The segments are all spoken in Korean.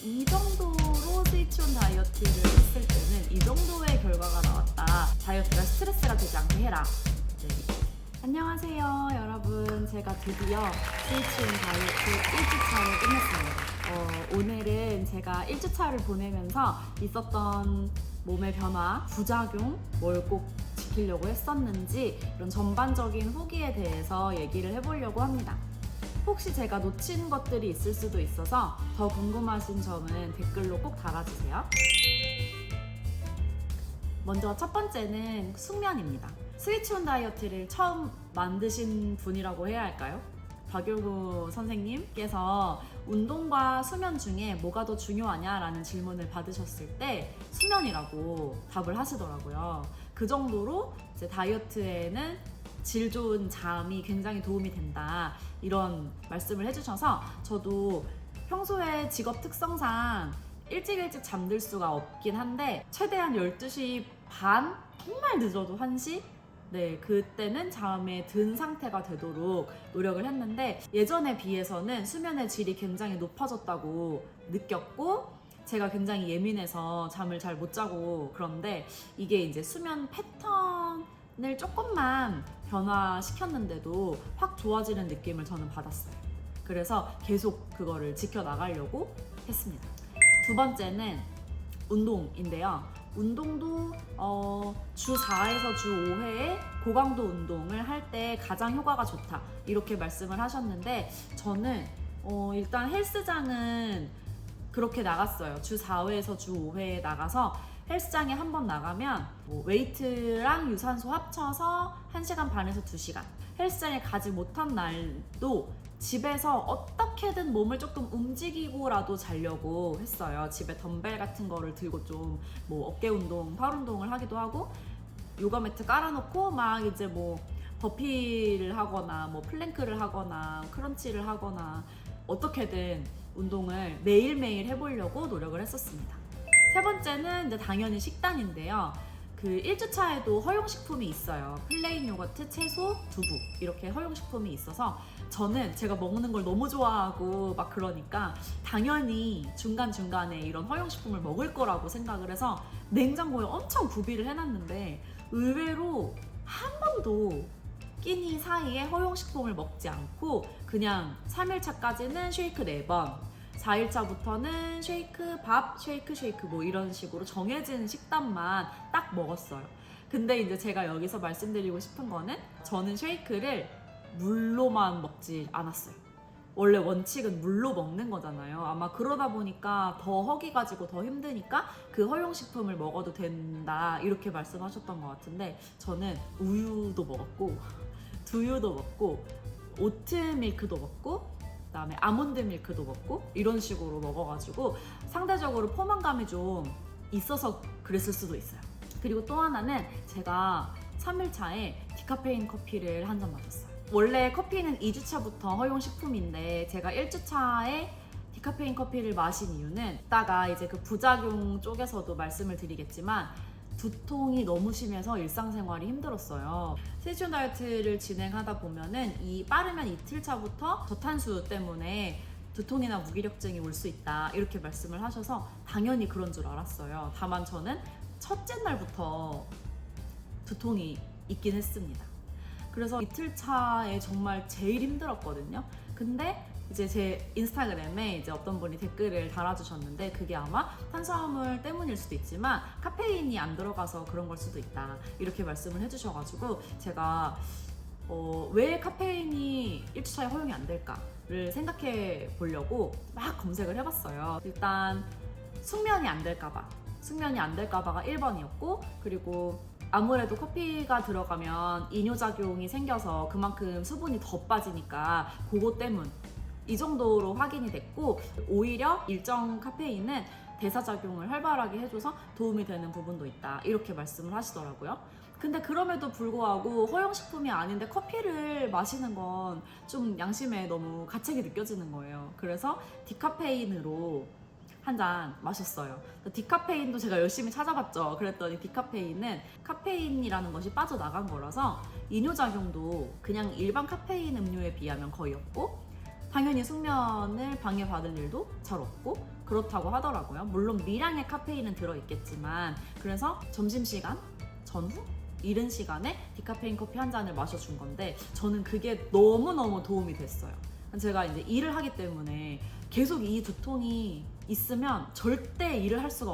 이 정도로 스위치온 다이어트를 했을 때는 이 정도의 결과가 나왔다. 다이어트가 스트레스가 되지 않게 해라. 네. 안녕하세요 여러분, 제가 드디어 스위치온 다이어트 1주차를 끝냈습니다. 오늘은 제가 1주차를 보내면서 있었던 몸의 변화, 부작용, 뭘 꼭 지키려고 했었는지 이런 전반적인 후기에 대해서 얘기를 해보려고 합니다. 혹시 제가 놓친 것들이 있을 수도 있어서 더 궁금하신 점은 댓글로 꼭 달아주세요. 먼저 첫 번째는 숙면입니다. 스위치온 다이어트를 처음 만드신 분이라고 해야 할까요? 박율구 선생님께서 운동과 수면 중에 뭐가 더 중요하냐라는 질문을 받으셨을 때 수면이라고 답을 하시더라고요. 그 정도로 이제 다이어트에는 질 좋은 잠이 굉장히 도움이 된다, 이런 말씀을 해주셔서 저도 평소에 직업 특성상 일찍 잠들 수가 없긴 한데 최대한 12시 반? 정말 늦어도 1시? 네, 그때는 잠에 든 상태가 되도록 노력을 했는데 예전에 비해서는 수면의 질이 굉장히 높아졌다고 느꼈고, 제가 굉장히 예민해서 잠을 잘 못 자고, 그런데 이게 이제 수면 패턴을 조금만 변화시켰는데도 확 좋아지는 느낌을 저는 받았어요. 그래서 계속 그거를 지켜나가려고 했습니다. 두 번째는 운동인데요. 운동도 주 4에서 주 5회의 고강도 운동을 할 때 가장 효과가 좋다, 이렇게 말씀을 하셨는데 저는 일단 헬스장은 그렇게 나갔어요. 주 4회에서 주 5회에 나가서 헬스장에 한 번 나가면 웨이트랑 유산소 합쳐서 1시간 반에서 2시간, 헬스장에 가지 못한 날도 집에서 어떻게든 몸을 조금 움직이고라도 자려고 했어요. 집에 덤벨 같은 거를 들고 좀 어깨 운동, 팔 운동을 하기도 하고, 요가 매트 깔아놓고 막 이제 버피를 하거나 플랭크를 하거나 크런치를 하거나 어떻게든 운동을 매일매일 해보려고 노력을 했었습니다. 세 번째는 이제 당연히 식단인데요. 그 1주차에도 허용식품이 있어요. 플레인 요거트, 채소, 두부, 이렇게 허용식품이 있어서 저는 제가 먹는 걸 너무 좋아하고 막 그러니까 당연히 중간중간에 이런 허용식품을 먹을 거라고 생각을 해서 냉장고에 엄청 구비를 해놨는데 의외로 한 번도 끼니 사이에 허용식품을 먹지 않고 그냥 3일차까지는 쉐이크 4번, 4일차부터는 쉐이크, 밥, 쉐이크 이런 식으로 정해진 식단만 딱 먹었어요. 근데 이제 제가 여기서 말씀드리고 싶은 거는 저는 쉐이크를 물로만 먹지 않았어요. 원래 원칙은 물로 먹는 거잖아요. 아마 그러다 보니까 더 허기 가지고 더 힘드니까 그 허용식품을 먹어도 된다, 이렇게 말씀하셨던 것 같은데 저는 우유도 먹었고 두유도 먹고 오트밀크도 먹고 그다음에 아몬드 밀크도 먹고 이런 식으로 먹어가지고 상대적으로 포만감이 좀 있어서 그랬을 수도 있어요. 그리고 또 하나는 제가 3일차에 디카페인 커피를 한 잔 마셨어요. 원래 커피는 2주차부터 허용식품인데 제가 1주차에 디카페인 커피를 마신 이유는 이따가 이제 그 부작용 쪽에서도 말씀을 드리겠지만 두통이 너무 심해서 일상생활이 힘들었어요. 스위치온 다이어트를 진행하다 보면은 이 빠르면 이틀 차부터 저탄수 때문에 두통이나 무기력증이 올 수 있다, 이렇게 말씀을 하셔서 당연히 그런 줄 알았어요. 다만 저는 첫째 날부터 두통이 있긴 했습니다. 그래서 이틀 차에 정말 제일 힘들었거든요. 근데 이제 제 인스타그램에 이제 어떤 분이 댓글을 달아주셨는데 그게 아마 탄수화물 때문일 수도 있지만 카페인이 안 들어가서 그런 걸 수도 있다, 이렇게 말씀을 해주셔가지고 제가 왜 카페인이 1주차에 허용이 안 될까를 생각해 보려고 막 검색을 해봤어요. 일단 숙면이 안 될까봐가 1번이었고, 그리고 아무래도 커피가 들어가면 이뇨작용이 생겨서 그만큼 수분이 더 빠지니까 그거 때문, 이 정도로 확인이 됐고, 오히려 일정 카페인은 대사작용을 활발하게 해줘서 도움이 되는 부분도 있다, 이렇게 말씀을 하시더라고요. 근데 그럼에도 불구하고 허용식품이 아닌데 커피를 마시는 건 좀 양심에 너무 가책이 느껴지는 거예요. 그래서 디카페인으로 한 잔 마셨어요. 디카페인도 제가 열심히 찾아봤죠. 그랬더니 디카페인은 카페인이라는 것이 빠져나간 거라서 이뇨작용도 그냥 일반 카페인 음료에 비하면 거의 없고, 당연히 숙면을 방해받을 일도 잘 없고, 그렇다고 하더라고요. 물론 미량의 카페인은 들어있겠지만, 그래서 점심시간 전후? 이른 시간에 디카페인 커피 한 잔을 마셔준 건데 저는 그게 너무너무 도움이 됐어요. 제가 이제 일을 하기 때문에 계속 이 두통이 있으면 절대 일을 할 수가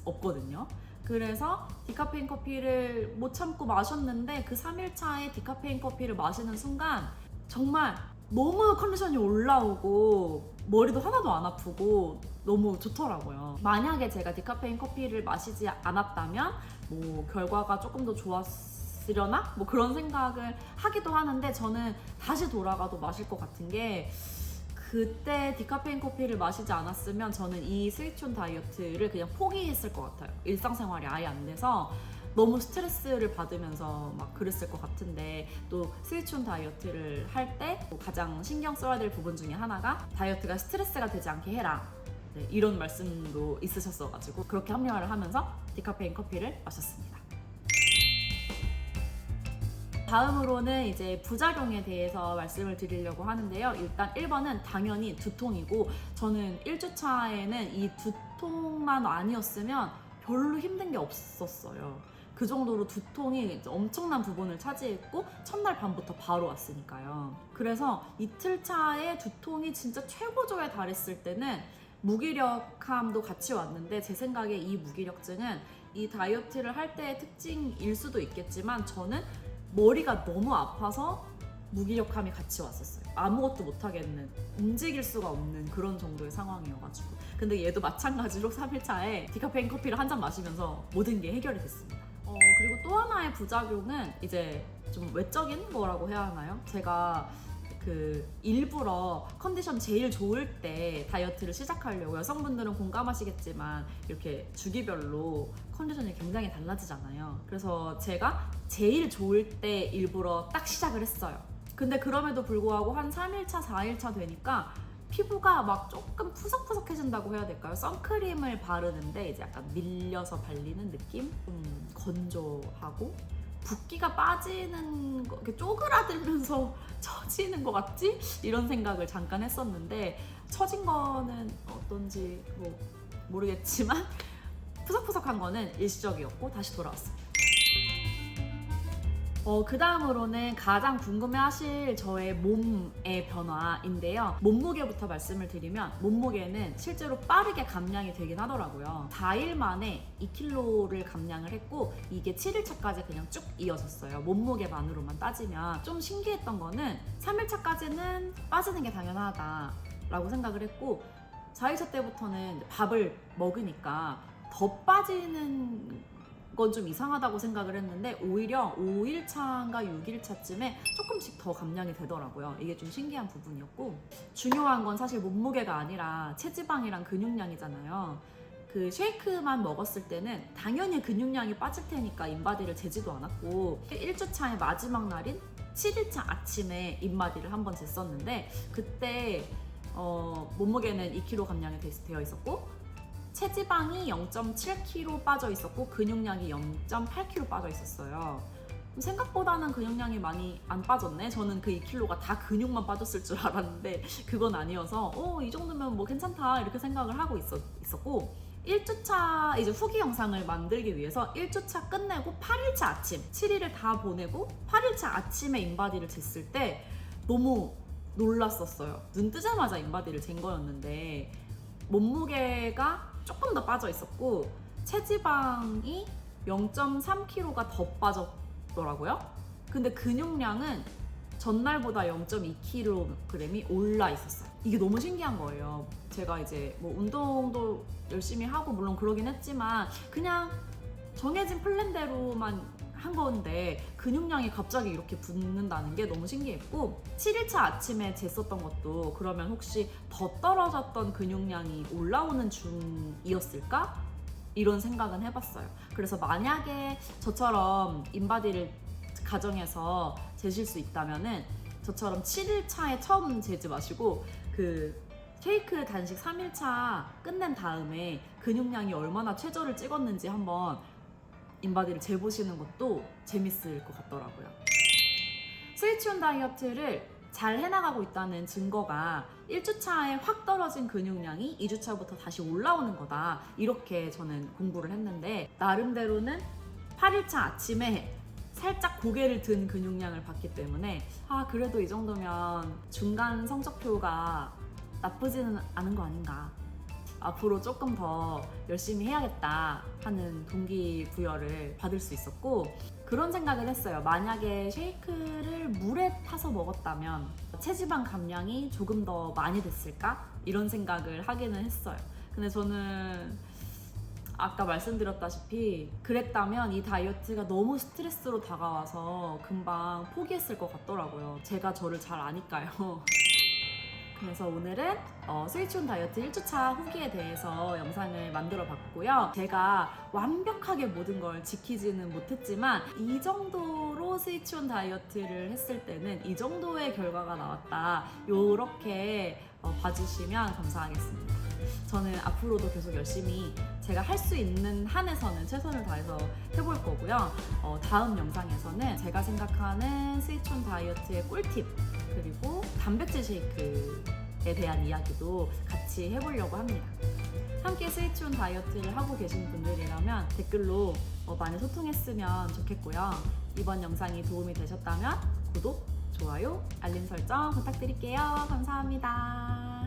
없거든요. 그래서 디카페인 커피를 못 참고 마셨는데 그 3일차에 디카페인 커피를 마시는 순간 정말 너무 컨디션이 올라오고 머리도 하나도 안 아프고 너무 좋더라고요. 만약에 제가 디카페인 커피를 마시지 않았다면 뭐 결과가 조금 더 좋았으려나? 뭐 그런 생각을 하기도 하는데 저는 다시 돌아가도 마실 것 같은 게 그때 디카페인 커피를 마시지 않았으면 저는 이 스위치온 다이어트를 그냥 포기했을 것 같아요. 일상생활이 아예 안 돼서 너무 스트레스를 받으면서 막 그랬을 것 같은데 또 스위치온 다이어트를 할 때 가장 신경 써야 될 부분 중에 하나가 다이어트가 스트레스가 되지 않게 해라. 네, 이런 말씀도 있으셨어가지고 그렇게 합리화를 하면서 디카페인 커피를 마셨습니다. 다음으로는 이제 부작용에 대해서 말씀을 드리려고 하는데요. 일단 1번은 당연히 두통이고 저는 1주차에는 이 두통만 아니었으면 별로 힘든 게 없었어요. 그 정도로 두통이 엄청난 부분을 차지했고 첫날 밤부터 바로 왔으니까요. 그래서 이틀차에 두통이 진짜 최고조에 달했을 때는 무기력함도 같이 왔는데 제 생각에 이 무기력증은 이 다이어트를 할 때의 특징일 수도 있겠지만 저는 머리가 너무 아파서 무기력함이 같이 왔었어요. 아무것도 못하겠는, 움직일 수가 없는 그런 정도의 상황이어가지고. 근데 얘도 마찬가지로 3일차에 디카페인 커피를 한 잔 마시면서 모든 게 해결이 됐습니다. 그리고 또 하나의 부작용은 이제 좀 외적인 거라고 해야 하나요? 제가 일부러 컨디션 제일 좋을 때 다이어트를 시작하려고, 여성분들은 공감하시겠지만 이렇게 주기별로 컨디션이 굉장히 달라지잖아요. 그래서 제가 제일 좋을 때 일부러 딱 시작을 했어요. 근데 그럼에도 불구하고 한 3일차, 4일차 되니까 피부가 막 조금 푸석푸석해진다고 해야 될까요? 선크림을 바르는데 이제 약간 밀려서 발리는 느낌? 건조하고 붓기가 빠지는 거, 이렇게 쪼그라들면서 처지는 것 같지? 이런 생각을 잠깐 했었는데 처진 거는 어떤지 모르겠지만 푸석푸석한 거는 일시적이었고 다시 돌아왔습니다. 그 다음으로는 가장 궁금해하실 저의 몸의 변화인데요. 몸무게부터 말씀을 드리면 몸무게는 실제로 빠르게 감량이 되긴 하더라고요. 4일 만에 2kg를 감량을 했고 이게 7일차까지 그냥 쭉 이어졌어요. 몸무게만으로만 따지면. 좀 신기했던 거는 3일차까지는 빠지는 게 당연하다 라고 생각을 했고 4일차 때부터는 밥을 먹으니까 더 빠지는 건 좀 이상하다고 생각을 했는데 오히려 5일차인가 6일차쯤에 조금씩 더 감량이 되더라고요. 이게 좀 신기한 부분이었고 중요한 건 사실 몸무게가 아니라 체지방이랑 근육량이잖아요. 그 쉐이크만 먹었을 때는 당연히 근육량이 빠질 테니까 인바디를 재지도 않았고 1주차의 마지막 날인 7일차 아침에 인바디를 한번 쟀었는데 그때 몸무게는 2kg 감량이 되어 있었고 체지방이 0.7kg 빠져 있었고 근육량이 0.8kg 빠져 있었어요. 생각보다는 근육량이 많이 안 빠졌네. 저는 그 2kg가 다 근육만 빠졌을 줄 알았는데 그건 아니어서 이 정도면 뭐 괜찮다 이렇게 생각을 하고 있었고 1주차 이제 후기 영상을 만들기 위해서 1주차 끝내고 8일차 아침 7일을 다 보내고 8일차 아침에 인바디를 쟀을 때 너무 놀랐었어요. 눈 뜨자마자 인바디를 잰 거였는데 몸무게가 조금 더 빠져 있었고 체지방이 0.3kg가 더 빠졌더라고요. 근데 근육량은 전날보다 0.2kg이 올라 있었어요. 이게 너무 신기한 거예요. 제가 이제 뭐 운동도 열심히 하고 물론 그러긴 했지만 그냥 정해진 플랜대로만 한 건데 근육량이 갑자기 이렇게 붙는다는 게 너무 신기했고 7일차 아침에 쟀었던 것도 그러면 혹시 더 떨어졌던 근육량이 올라오는 중이었을까? 이런 생각은 해봤어요. 그래서 만약에 저처럼 인바디를 가정에서 재실 수 있다면은 저처럼 7일차에 처음 재지 마시고 쉐이크 단식 3일차 끝낸 다음에 근육량이 얼마나 최저를 찍었는지 한번 인바디를 재보시는 것도 재밌을 것 같더라고요. 스위치온 다이어트를 잘 해나가고 있다는 증거가 1주차에 확 떨어진 근육량이 2주차부터 다시 올라오는 거다. 이렇게 저는 공부를 했는데, 나름대로는 8일차 아침에 살짝 고개를 든 근육량을 봤기 때문에 그래도 이 정도면 중간 성적표가 나쁘지는 않은 거 아닌가, 앞으로 조금 더 열심히 해야겠다 하는 동기부여를 받을 수 있었고, 그런 생각을 했어요. 만약에 쉐이크를 물에 타서 먹었다면 체지방 감량이 조금 더 많이 됐을까? 이런 생각을 하기는 했어요. 근데 저는 아까 말씀드렸다시피 그랬다면 이 다이어트가 너무 스트레스로 다가와서 금방 포기했을 것 같더라고요. 제가 저를 잘 아니까요. 그래서 오늘은 스위치온 다이어트 1주차 후기에 대해서 영상을 만들어 봤고요. 제가 완벽하게 모든 걸 지키지는 못했지만 이 정도로 스위치온 다이어트를 했을 때는 이 정도의 결과가 나왔다, 요렇게 봐주시면 감사하겠습니다. 저는 앞으로도 계속 열심히 제가 할 수 있는 한에서는 최선을 다해서 해볼 거고요. 다음 영상에서는 제가 생각하는 스위치온 다이어트의 꿀팁, 그리고 단백질 쉐이크에 대한 이야기도 같이 해보려고 합니다. 함께 스위치온 다이어트를 하고 계신 분들이라면 댓글로 많이 소통했으면 좋겠고요. 이번 영상이 도움이 되셨다면 구독, 좋아요, 알림 설정 부탁드릴게요. 감사합니다.